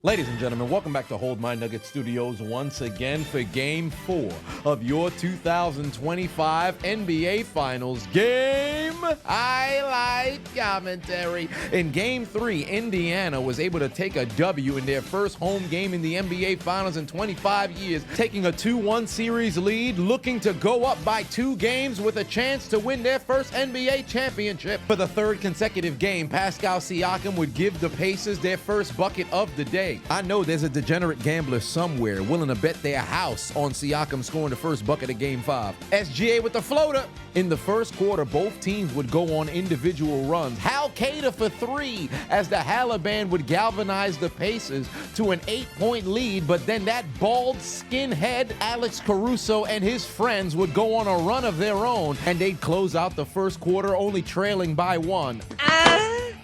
Ladies and gentlemen, welcome back to Hold My Nugget Studios once again for Game 4 of your 2025 NBA Finals Game Highlight Commentary. In Game 3, Indiana was able to take a W in their first home game in the NBA Finals in 25 years, taking a 2-1 series lead, looking to go up by 2 games with a chance to win their first NBA championship. For the third consecutive game, Pascal Siakam would give the Pacers their first bucket of the day. I know there's a degenerate gambler somewhere willing to bet their house on Siakam scoring the first bucket of Game 5. SGA with the floater. In the first quarter, both teams would go on individual runs. Hal Cater for 3 as the Halliburton would galvanize the Pacers to an 8-point lead, but then that bald skinhead Alex Caruso and his friends would go on a run of their own, and they'd close out the first quarter only trailing by 1.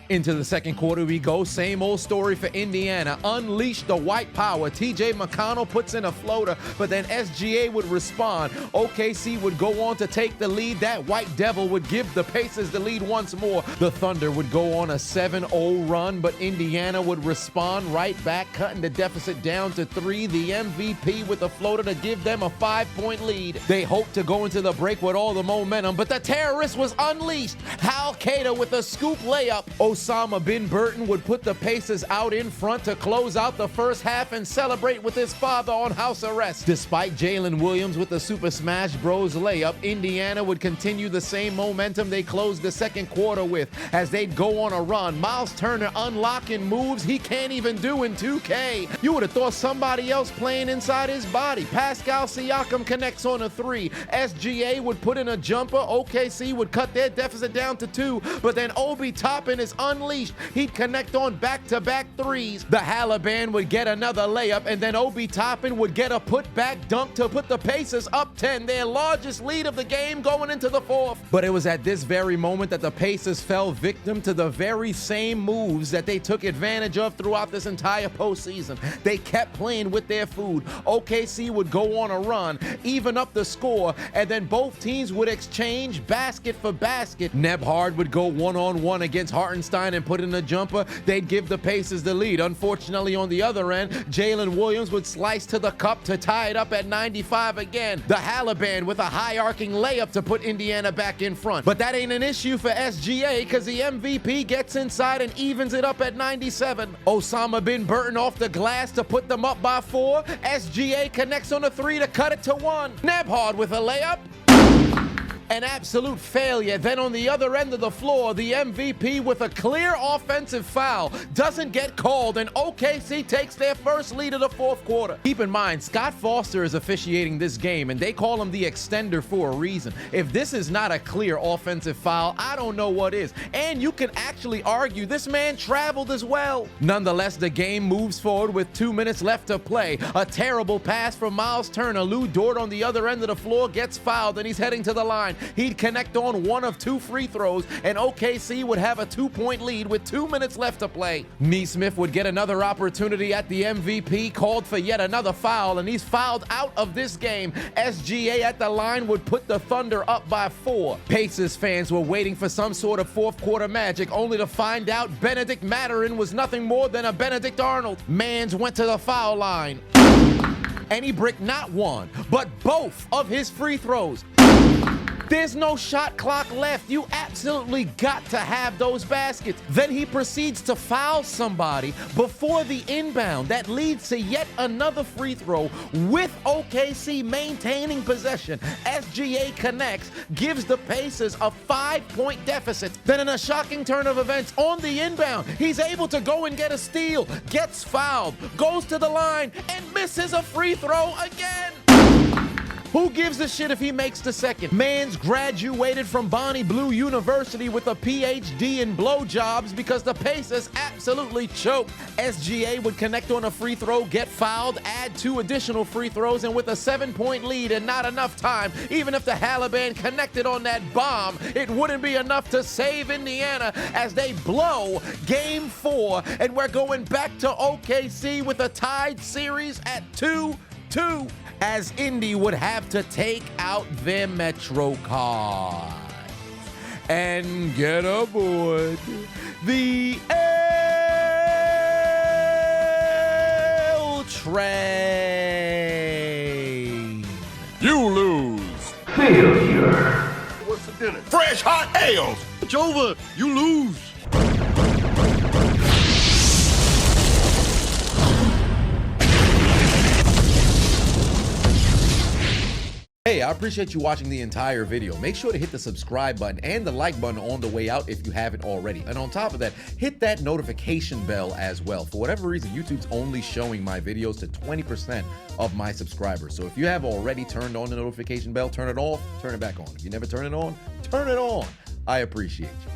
Into the second quarter we go. Same old story for Indiana. Unleash the white power. TJ McConnell puts in a floater, but then SGA would respond. OKC would go on to take the lead. That white devil would give the Pacers the lead once more. The Thunder would go on a 7-0 run, but Indiana would respond right back, cutting the deficit down to 3. The MVP with a floater to give them a 5-point lead. They hoped to go into the break with all the momentum, but the terrorist was unleashed. Hal Cater with a scoop layup. Osama bin Burton would put the Pacers out in front to close out the first half and celebrate with his father on house arrest. Despite Jalen Williams with the Super Smash Bros. Layup, Indiana would continue the same momentum they closed the second quarter with as they'd go on a run. Miles Turner unlocking moves he can't even do in 2K. You would have thought somebody else playing inside his body. Pascal Siakam connects on a 3. SGA would put in a jumper. OKC would cut their deficit down to 2, but then Obi Toppin is unleashed. He'd connect on back-to-back 3s. The Halliburton would get another layup, and then Obi Toppin would get a put-back dunk to put the Pacers up 10, their largest lead of the game going into the fourth. But it was at this very moment that the Pacers fell victim to the very same moves that they took advantage of throughout this entire postseason. They kept playing with their food. OKC would go on a run, even up the score, and then both teams would exchange basket for basket. Nebhard would go one-on-one against Hartenstein and put in a jumper. They'd give the Pacers the lead. Unfortunately, on the other end, Jalen Williams would slice to the cup to tie it up at 95 again. The Halliburton with a high-arcing layup to put Indiana back in front. But that ain't an issue for SGA because the MVP gets inside and evens it up at 97. Osama bin Burton off the glass to put them up by 4. SGA connects on a 3 to cut it to 1. Nebhard with a layup. An absolute failure. Then on the other end of the floor, the MVP with a clear offensive foul doesn't get called, and OKC takes their first lead of the fourth quarter. Keep in mind, Scott Foster is officiating this game, and they call him the extender for a reason. If this is not a clear offensive foul, I don't know what is. And you can actually argue this man traveled as well. Nonetheless, the game moves forward with 2 minutes left to play. A terrible pass from Miles Turner. Lou Dort on the other end of the floor gets fouled, and he's heading to the line. He'd connect on 1 of 2 free throws, and OKC would have a 2-point lead with 2 minutes left to play. Neesmith would get another opportunity at the MVP, called for yet another foul, and he's fouled out of this game. SGA at the line would put the Thunder up by 4. Pacers fans were waiting for some sort of fourth quarter magic, only to find out Benedict Mathurin was nothing more than a Benedict Arnold. Mans went to the foul line, and he bricked not 1, but both of his free throws. There's no shot clock left. You absolutely got to have those baskets. Then he proceeds to foul somebody before the inbound. That leads to yet another free throw with OKC maintaining possession. SGA connects, gives the Pacers a 5-point deficit. Then in a shocking turn of events on the inbound, he's able to go and get a steal, gets fouled, goes to the line, and misses a free throw again. Who gives a shit if he makes the second? Mans graduated from Bonnie Blue University with a PhD in blowjobs because the Pacers absolutely choked. SGA would connect on a free throw, get fouled, add 2 additional free throws, and with a 7-point lead and not enough time, even if the Halliburton connected on that bomb, it wouldn't be enough to save Indiana as they blow Game 4, and we're going back to OKC with a tied series at 2-2. As Indy would have to take out their Metro cards and get aboard the train. You lose. Failure. What's for dinner? Fresh hot ales. It's over. You lose. Hey, I appreciate you watching the entire video. Make sure to hit the subscribe button and the like button on the way out if you haven't already. And on top of that, hit that notification bell as well. For whatever reason, YouTube's only showing my videos to 20% of my subscribers. So if you have already turned on the notification bell, turn it off, turn it back on. If you never turn it on, turn it on. I appreciate you.